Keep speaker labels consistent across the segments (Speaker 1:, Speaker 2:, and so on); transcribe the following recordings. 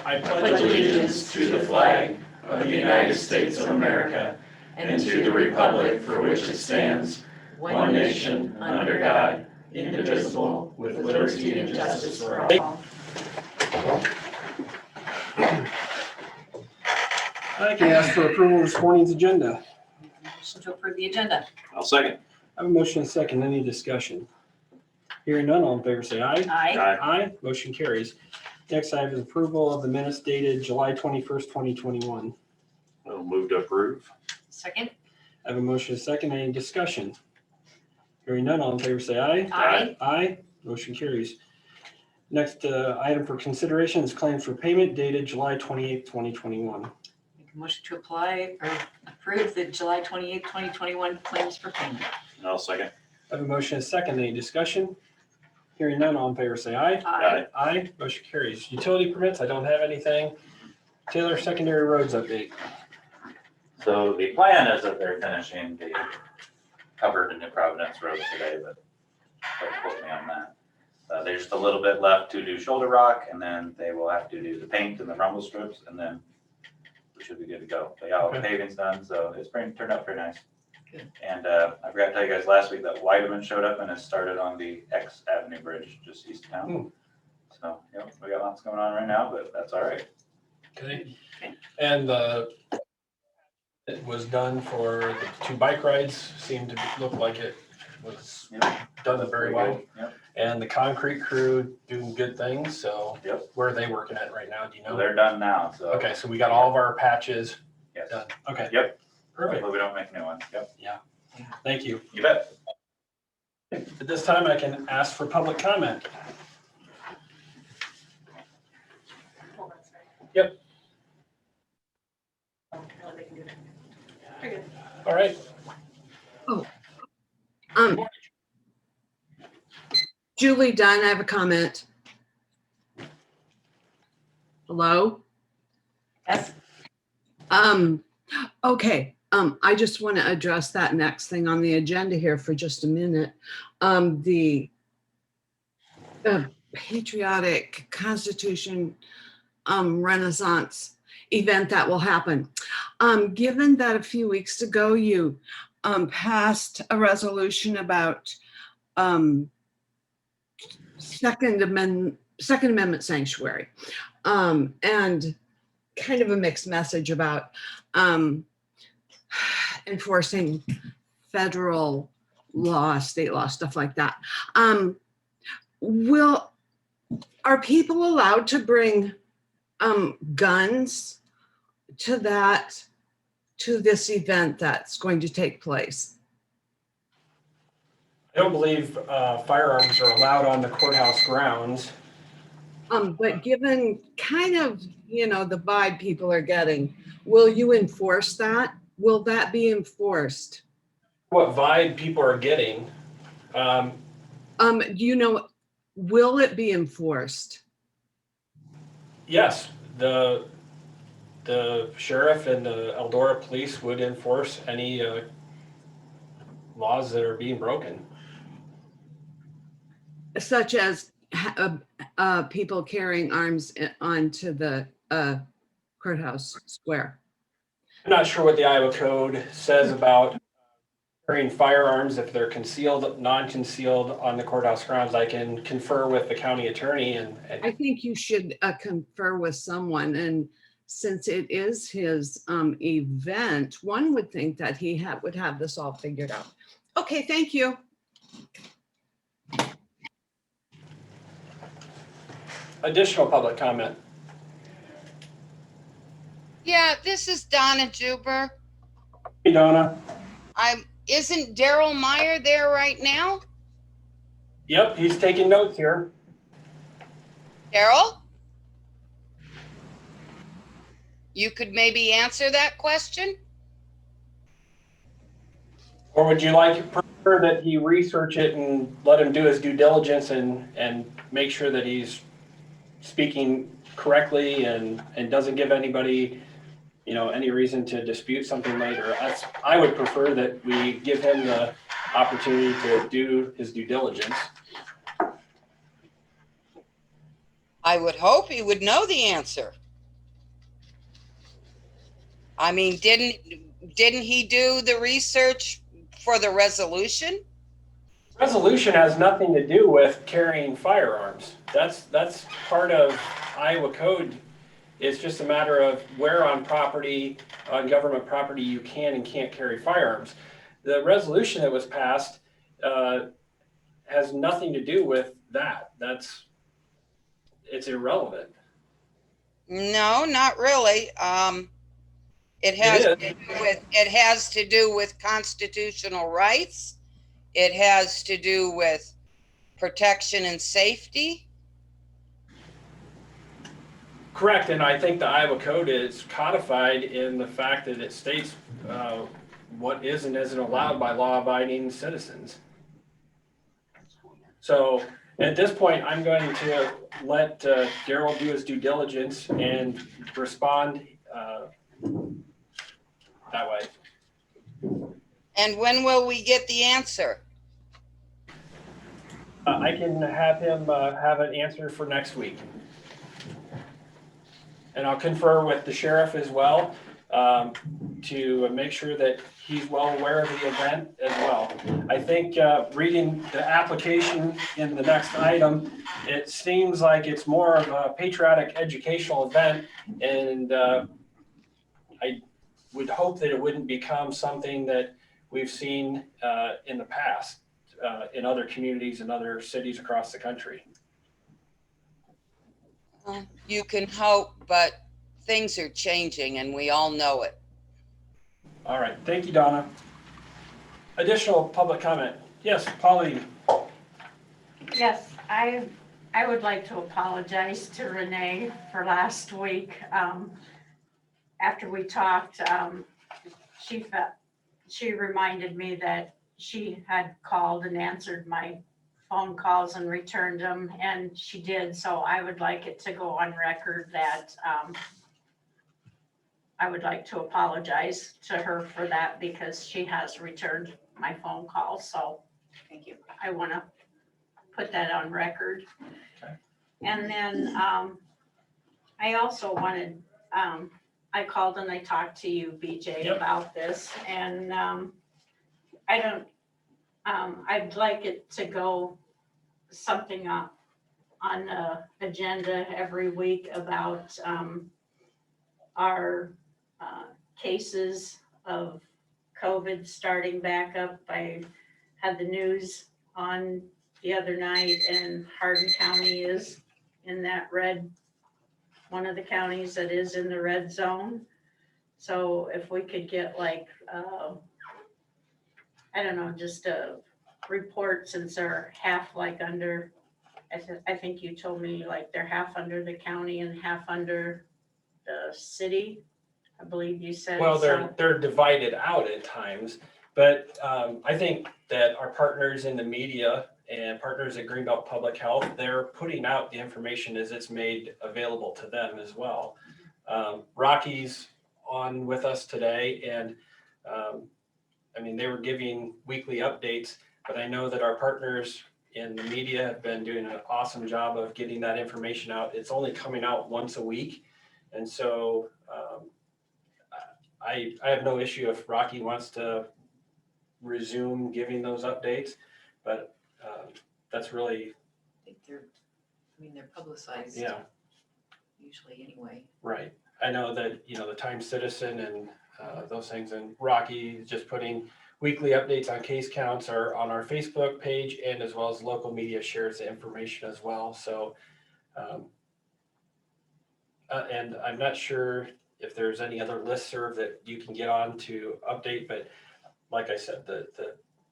Speaker 1: I pledge allegiance to the flag of the United States of America and to the republic for which it stands, one nation, under God, indivisible, with liberty and justice for all.
Speaker 2: I can ask for approval of this morning's agenda.
Speaker 3: Motion to approve the agenda.
Speaker 4: I'll second.
Speaker 2: I have a motion and a second. Any discussion? Hearing none, all in favor say aye.
Speaker 3: Aye.
Speaker 2: Aye. Motion carries. Next item is approval of the minutes dated July 21st, 2021.
Speaker 4: I'll move to approve.
Speaker 3: Second.
Speaker 2: I have a motion and a second. Any discussion? Hearing none, all in favor say aye.
Speaker 3: Aye.
Speaker 2: Aye. Motion carries. Next item for consideration is claims for payment dated July 28th, 2021.
Speaker 3: Make a motion to apply or approve the July 28th, 2021 claims for payment.
Speaker 4: I'll second.
Speaker 2: I have a motion and a second. Any discussion? Hearing none, all in favor say aye.
Speaker 3: Aye.
Speaker 2: Aye. Motion carries. Utility permits, I don't have anything. Taylor, secondary roads update.
Speaker 5: So the plan is that they're finishing the covered New Providence Road today, but don't quote me on that. There's just a little bit left to do shoulder rock, and then they will have to do the paint and the rumble strips, and then we should be good to go. But yeah, all the paving's done, so it's turned out pretty nice.
Speaker 3: Good.
Speaker 5: And I forgot to tell you guys last week that Weideman showed up and has started on the X Avenue Bridge just east of town. So, yep, we got lots going on right now, but that's all right.
Speaker 2: Okay. And it was done for the two bike rides, seemed to look like it was done very well.
Speaker 5: Yep.
Speaker 2: And the concrete crew doing good things, so
Speaker 5: Yep.
Speaker 2: where are they working at right now, do you
Speaker 5: So
Speaker 2: know?
Speaker 5: they're done now, so.
Speaker 2: Okay, so we got all of our patches
Speaker 5: Yes.
Speaker 2: done. Okay.
Speaker 5: Yep.
Speaker 2: Perfect.
Speaker 5: Hopefully we don't make new ones. Yep.
Speaker 2: Thank you.
Speaker 5: You bet.
Speaker 2: At this time, I can ask for public comment. Yep. All right.
Speaker 6: Julie Dunn, I have a comment. Hello?
Speaker 3: Yes.
Speaker 6: Okay, I just want to address that next thing on the agenda here for just a minute. The patriotic Constitution Renaissance event that will happen. Given that a few weeks ago you passed a resolution about Second Amendment sanctuary, and kind of a mixed message about enforcing federal law, state law, stuff like that. Are people allowed to bring guns to this event that's going to take place?
Speaker 2: I don't believe firearms are allowed on the courthouse grounds.
Speaker 6: But given kind of, the vibe people are getting, will you enforce that? Will that be enforced?
Speaker 2: What vibe people are getting?
Speaker 6: Will it be enforced?
Speaker 2: Yes, the sheriff and the Eldora police would enforce any laws that are being broken.
Speaker 6: Such as people carrying arms onto the courthouse square.
Speaker 2: I'm not sure what the Iowa code says about carrying firearms if they're concealed, non-concealed on the courthouse grounds. I can confer with the county attorney and
Speaker 6: I think you should confer with someone, and since it is his event, one would think that he would have this all figured out. Okay, thank you.
Speaker 2: additional public comment.
Speaker 7: Yeah, this is Donna Juber.
Speaker 2: Hey, Donna.
Speaker 7: Isn't Daryl Meyer there right now?
Speaker 2: Yep, he's taking notes here.
Speaker 7: Daryl? You could maybe answer that question?
Speaker 2: Or would you like prefer that he research it and let him do his due diligence and make sure that he's speaking correctly and doesn't give anybody, any reason to dispute something later? I would prefer that we give him the opportunity to do his due diligence.
Speaker 7: I would hope he would know the answer. I mean, didn't he do the research for the resolution?
Speaker 2: Resolution has nothing to do with carrying firearms. That's part of Iowa code. It's just a matter of where on property, on government property, you can and can't carry firearms. The resolution that was passed has nothing to do with that. It's irrelevant.
Speaker 7: No, not really. It has to do with constitutional rights. It has to do with protection and safety.
Speaker 2: Correct, and I think the Iowa code is codified in the fact that it states what is and isn't allowed by law-abiding citizens. So at this point, I'm going to let Daryl do his due diligence and respond that way.
Speaker 7: And when will we get the answer?
Speaker 2: I can have him have an answer for next week. And I'll confer with the sheriff as well to make sure that he's well aware of the event as well. I think reading the application in the next item, it seems like it's more of a patriotic educational event, and I would hope that it wouldn't become something that we've seen in the past in other communities and other cities across the country.
Speaker 7: You can hope, but things are changing and we all know it.
Speaker 2: All right, thank you, Donna. Additional public comment? Yes, Pauline.
Speaker 8: Yes, I would like to apologize to Renee for last week. After we talked, she reminded me that she had called and answered my phone calls and returned them, and she did. So I would like it to go on record that I would like to apologize to her for that because she has returned my phone calls. So
Speaker 3: Thank you.
Speaker 8: I want to put that on record.
Speaker 2: Okay.
Speaker 8: And then I also wanted, I called and I talked to you, BJ,
Speaker 2: Yep.
Speaker 8: about this, and I'd like it to go something up on the agenda every week about our cases of COVID starting back up. I had the news on the other night, and Hardin County is in that red, one of the counties that is in the red zone. So if we could get like, I don't know, just a report, since they're half like under, I think you told me like they're half under the county and half under the city, I believe you said.
Speaker 2: Well,
Speaker 8: So-
Speaker 2: they're divided out at times, but I think that our partners in the media and partners at Greenbelt Public Health, they're putting out the information as it's made available to them as well. Rocky's on with us today, and I mean, they were giving weekly updates, but I know that our partners in the media have been doing an awesome job of getting that information out. It's only coming out once a week. And so I have no issue if Rocky wants to resume giving those updates, but that's really,
Speaker 3: I think they're publicized.
Speaker 2: yeah,
Speaker 3: Usually anyway.
Speaker 2: right. I know that, the Times Citizen and those things, and Rocky is just putting weekly updates on case counts are on our Facebook page, and as well as local media shares the information as well. So, and I'm not sure if there's any other listserv that you can get on to update, but like I said, the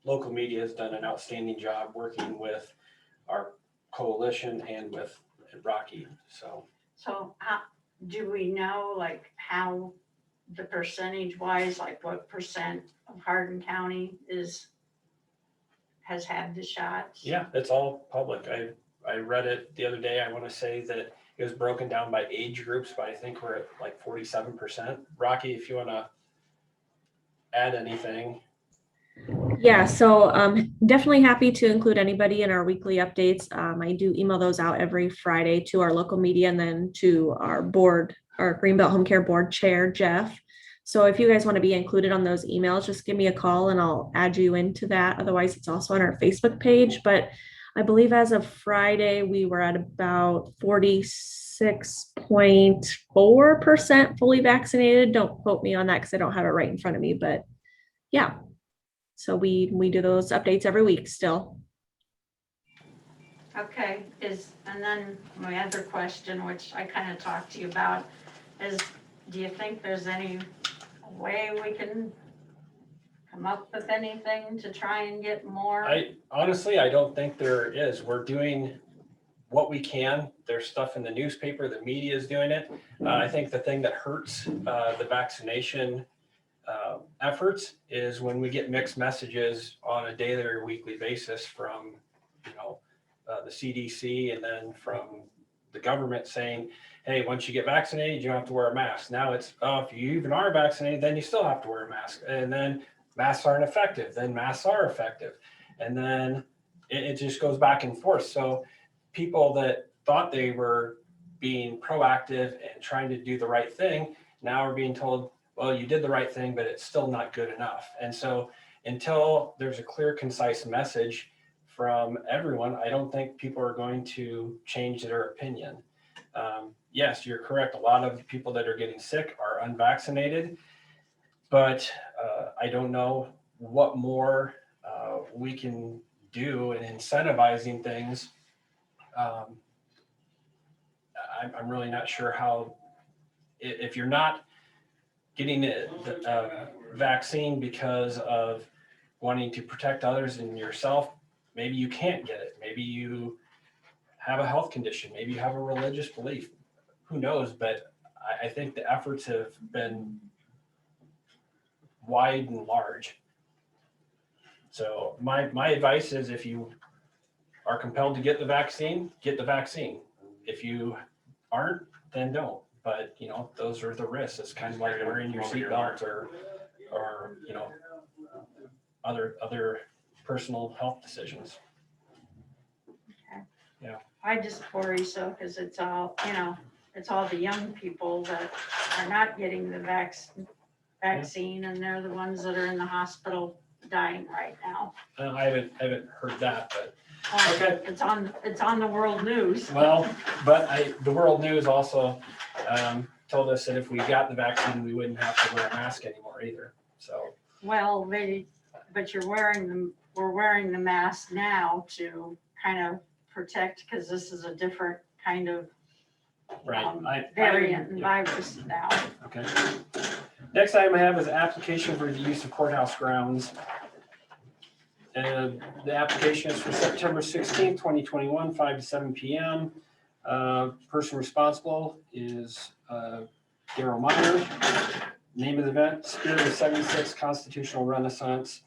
Speaker 2: local media has done an outstanding job working with our coalition and with Rocky. So
Speaker 8: how, do we know like how the percentage wise, like what percent of Hardin County has had the shots?
Speaker 2: yeah, it's all public. I read it the other day. I want to say that it was broken down by age groups, but I think we're at like 47%. Rocky, if you want to add anything.
Speaker 9: Yeah, so definitely happy to include anybody in our weekly updates. I do email those out every Friday to our local media and then to our board, our Greenbelt Home Care Board Chair, Jeff. So if you guys want to be included on those emails, just give me a call and I'll add you into that. Otherwise, it's also on our Facebook page. But I believe as of Friday, we were at about 46.4% fully vaccinated. Don't quote me on that because I don't have it right in front of me, but yeah. So we do those updates every week still.
Speaker 8: Okay, and then my other question, which I kind of talked to you about, is do you think there's any way we can come up with anything to try and get more?
Speaker 2: I don't think there is. We're doing what we can. There's stuff in the newspaper, the media is doing it. I think the thing that hurts the vaccination efforts is when we get mixed messages on a daily or weekly basis from, the CDC and then from the government saying, hey, once you get vaccinated, you don't have to wear a mask. Now it's, if you even are vaccinated, then you still have to wear a mask. And then masks aren't effective, then masks are effective. And then it just goes back and forth. So people that thought they were being proactive and trying to do the right thing now are being told, well, you did the right thing, but it's still not good enough. And so until there's a clear, concise message from everyone, I don't think people are going to change their opinion. Yes, you're correct. A lot of people that are getting sick are unvaccinated, but I don't know what more we can do in incentivizing things. I'm really not sure how, if you're not getting the vaccine because of wanting to protect others and yourself, maybe you can't get it. Maybe you have a health condition. Maybe you have a religious belief. Who knows? But I think the efforts have been wide and large. So my advice is if you are compelled to get the vaccine, get the vaccine. If you aren't, then don't. But, those are the risks. It's kind of like wearing your seatbelt or other personal health decisions.
Speaker 8: Okay.
Speaker 2: Yeah.
Speaker 8: I just worry so because it's all the young people that are not getting the vaccine and they're the ones that are in the hospital dying right now.
Speaker 2: I haven't heard that, but okay.
Speaker 8: It's on the world news.
Speaker 2: Well, but the world news also told us that if we got the vaccine, we wouldn't have to wear a mask anymore either. So.
Speaker 8: Well, but we're wearing the mask now to kind of protect because this is a different kind of variant and virus now.
Speaker 2: Okay. Next item I have is application for the use of courthouse grounds. And the application is for September 16th, 2021, 5 to 7 p.m. Person responsible is Daryl Meyer. Name of the event, Spirit of 76 Constitutional Renaissance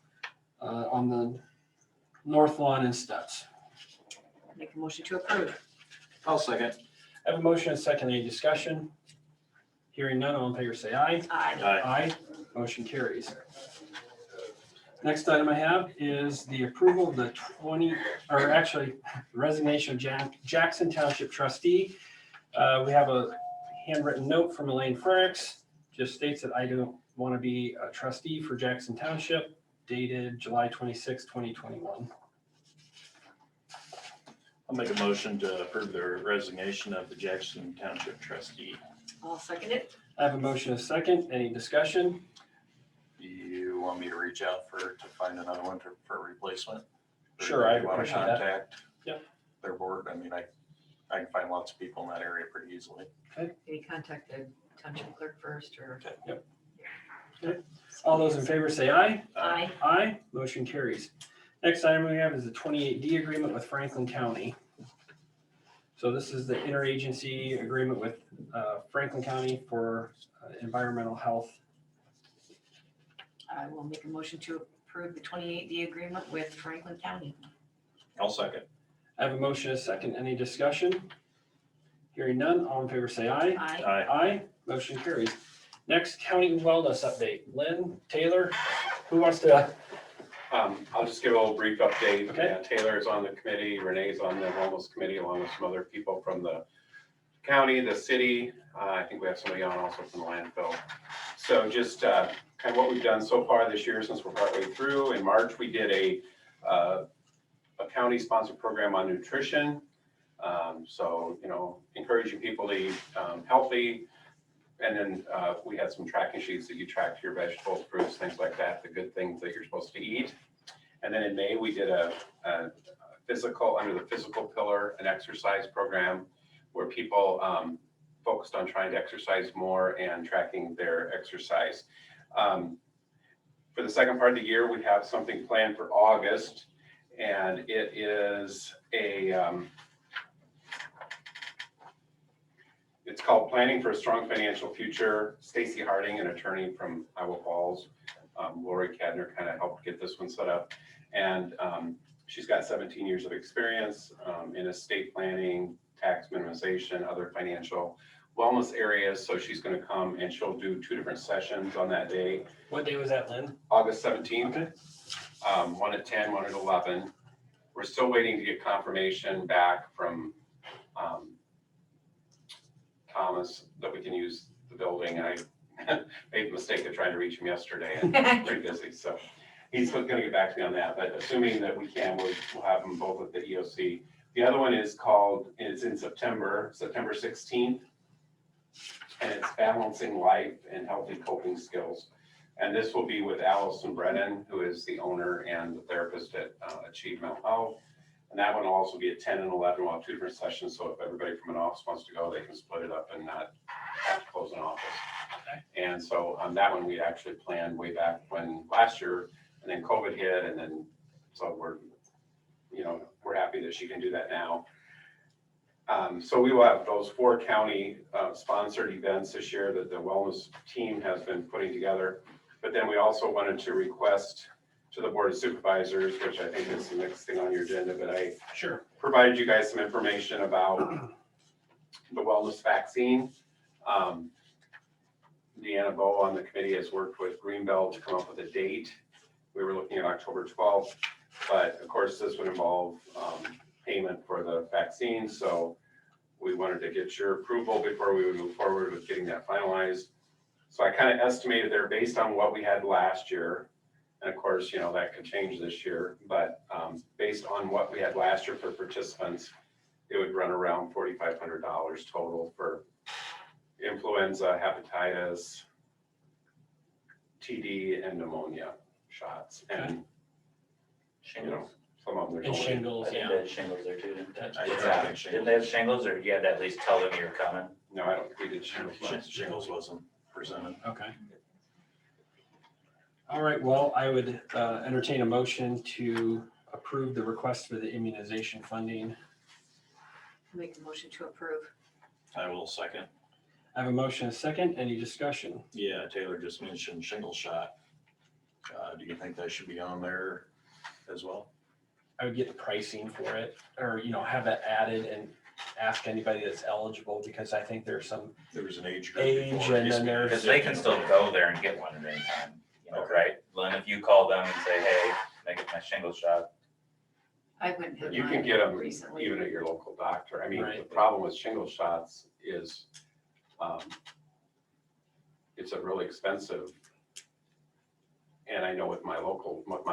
Speaker 2: on the North Lawn in Stutz.
Speaker 3: Make a motion to approve.
Speaker 4: I'll second.
Speaker 2: I have a motion and a second. Any discussion? Hearing none, all in favor say aye.
Speaker 3: Aye.
Speaker 2: Aye. Motion carries. Next item I have is the approval of the resignation of Jackson Township trustee. We have a handwritten note from Elaine Frericks, just states that I don't want to be a trustee for Jackson Township, dated July 26, 2021.
Speaker 4: I'll make a motion to approve the resignation of the Jackson Township trustee.
Speaker 3: I'll second it.
Speaker 2: I have a motion and a second. Any discussion?
Speaker 4: Do you want me to reach out to find another one for a replacement? Or
Speaker 2: Sure,
Speaker 4: do
Speaker 2: I
Speaker 4: you want to
Speaker 2: appreciate that.
Speaker 4: contact
Speaker 2: Yep.
Speaker 4: their board? I mean, I can find lots of people in that area pretty easily.
Speaker 3: Can you contact the township clerk first or?
Speaker 2: Yep. All those in favor say aye.
Speaker 3: Aye.
Speaker 2: Aye. Motion carries. Next item we have is the 28D agreement with Franklin County. So this is the interagency agreement with Franklin County for environmental health.
Speaker 3: I will make a motion to approve the 28D agreement with Franklin County.
Speaker 4: I'll second.
Speaker 2: I have a motion and a second. Any discussion? Hearing none, all in favor say aye.
Speaker 3: Aye.
Speaker 4: Aye.
Speaker 2: Aye. Motion carries. Next, county wellness update. Lynn, Taylor, who wants to?
Speaker 10: I'll just give a little brief update.
Speaker 2: Okay.
Speaker 10: Taylor is on the committee, Renee's on the wellness committee, along with some other people from the county, the city, I think we have somebody on also from the landfill. So just kind of what we've done so far this year since we're partway through. In March, we did a county-sponsored program on nutrition. So, you know, encouraging people to eat healthy. And then we had some tracking sheets that you track your vegetables, fruits, things like that, the good things that you're supposed to eat. And then in May, we did a physical, under the physical pillar, an exercise program where people focused on trying to exercise more and tracking their exercise. For the second part of the year, we have something planned for August, and it is it's called Planning for a Strong Financial Future. Stacy Hardin, an attorney from Iowa Falls, Lori Cadner kind of helped get this one set up. And she's got 17 years of experience in estate planning, tax minimization, other financial wellness areas. So she's going to come and she'll do 2 different sessions on that day.
Speaker 2: What day was that, Lynn?
Speaker 10: August 17th,
Speaker 2: Okay.
Speaker 10: One at 10, one at 11. We're still waiting to get confirmation back from Thomas that we can use the building. I made the mistake of trying to reach him yesterday and pretty busy. So he's going to get back to me on that. But assuming that we can, we'll have them both at the EOC. The other one is it's in September 16th. And it's balancing life and healthy coping skills. And this will be with Allison Brennan, who is the owner and the therapist at Achieve Mental Health. And that one will also be at 10 and 11. We'll have 2 different sessions. So if everybody from an office wants to go, they can split it up and not have to close an office. Okay. And so on that one, we actually planned way back when last year, and then COVID hit. And then, so we're happy that she can do that now. So we will have those 4 county sponsored events this year that the wellness team has been putting together. But then we also wanted to request to the Board of Supervisors, which I think is the next thing on your agenda, but I provided you guys some information about the wellness vaccine. Deanna Bowe on the committee has worked with Greenbelt to come up with a date. We were looking at October 12th, but of course this would involve payment for the vaccine. So we wanted to get your approval before we would move forward with getting that finalized. So I kind of estimated there based on what we had last year. And of course, that could change this year, but based on what we had last year for participants, it would run around $4,500 total for influenza, hepatitis, TD, and pneumonia shots. And, some of them.
Speaker 2: And shingles,
Speaker 5: I think
Speaker 2: yeah.
Speaker 5: they had shingles there too, didn't they?
Speaker 4: I think
Speaker 5: Didn't they have shingles, or you had to at least tell them you're coming?
Speaker 10: No, I don't think we did shingles last year.
Speaker 4: Shingles wasn't presented.
Speaker 2: Okay. All right, well, I would entertain a motion to approve the request for the immunization funding.
Speaker 3: Make a motion to approve.
Speaker 4: I will second.
Speaker 2: I have a motion and a second. Any discussion?
Speaker 4: Yeah, Taylor just mentioned shingle shot. Do you think that should be on there as well?
Speaker 2: I would get the pricing for it, or, have that added and ask anybody that's eligible, because I think there's some
Speaker 4: There was an age group.
Speaker 2: age
Speaker 4: before.
Speaker 2: and then there's.
Speaker 5: Because they can still go there and get one at any time, right? Lynn, if you call them and say, hey, can I get my shingle shot?
Speaker 3: I went and had
Speaker 10: You can
Speaker 3: mine
Speaker 10: get them
Speaker 3: recently.
Speaker 10: even at your local doctor. I mean,
Speaker 2: Right.
Speaker 10: the problem with shingle shots is it's a really expensive. And I know with my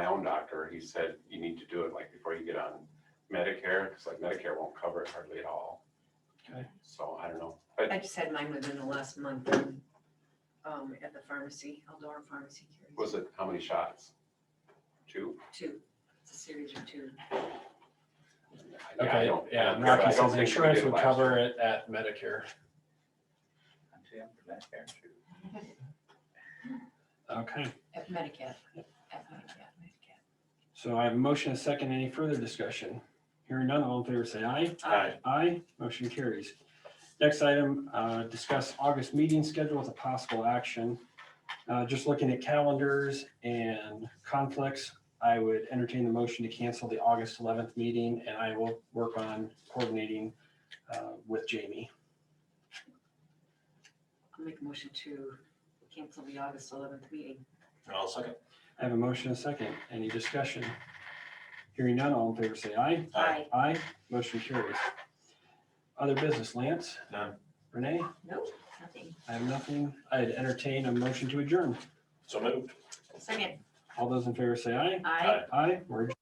Speaker 10: own doctor, he said you need to do it like before you get on Medicare, because like Medicare won't cover it hardly at all.
Speaker 2: Okay.
Speaker 10: So I don't know. But
Speaker 3: I just had mine within the last month at the pharmacy, Eldora Pharmacy.
Speaker 10: was it, how many shots? 2?
Speaker 3: 2. It's a series of 2.
Speaker 10: I
Speaker 2: Okay,
Speaker 10: don't-
Speaker 2: yeah,
Speaker 10: I
Speaker 2: Rocky
Speaker 10: don't
Speaker 2: says
Speaker 10: think we
Speaker 2: insurance
Speaker 10: did
Speaker 2: would
Speaker 10: last
Speaker 2: cover
Speaker 10: year.
Speaker 2: it at Medicare.
Speaker 5: I'm too young for Medicare, too.
Speaker 2: Okay,
Speaker 3: At Medicaid. At Medicaid.
Speaker 2: so I have a motion and a second. Any further discussion? Hearing none, all in favor say aye.
Speaker 4: Aye.
Speaker 2: Aye, motion carries. Next item, discuss August meeting schedule with a possible action. Just looking at calendars and conflicts, I would entertain the motion to cancel the August 11th meeting, and I will work on coordinating with Jamie.
Speaker 3: I'll make a motion to cancel the August 11th meeting.
Speaker 4: I'll second.
Speaker 2: I have a motion and a second. Any discussion? Hearing none, all in favor say aye.
Speaker 4: Aye.
Speaker 2: Aye, motion carries. other business? Lance?
Speaker 4: None.
Speaker 2: Renee?
Speaker 3: Nope, nothing.
Speaker 2: I have nothing. I'd entertain a motion to adjourn.
Speaker 4: So moved.
Speaker 3: Second.
Speaker 2: All those in favor say aye.
Speaker 3: Aye.
Speaker 2: Aye. We're adjourned.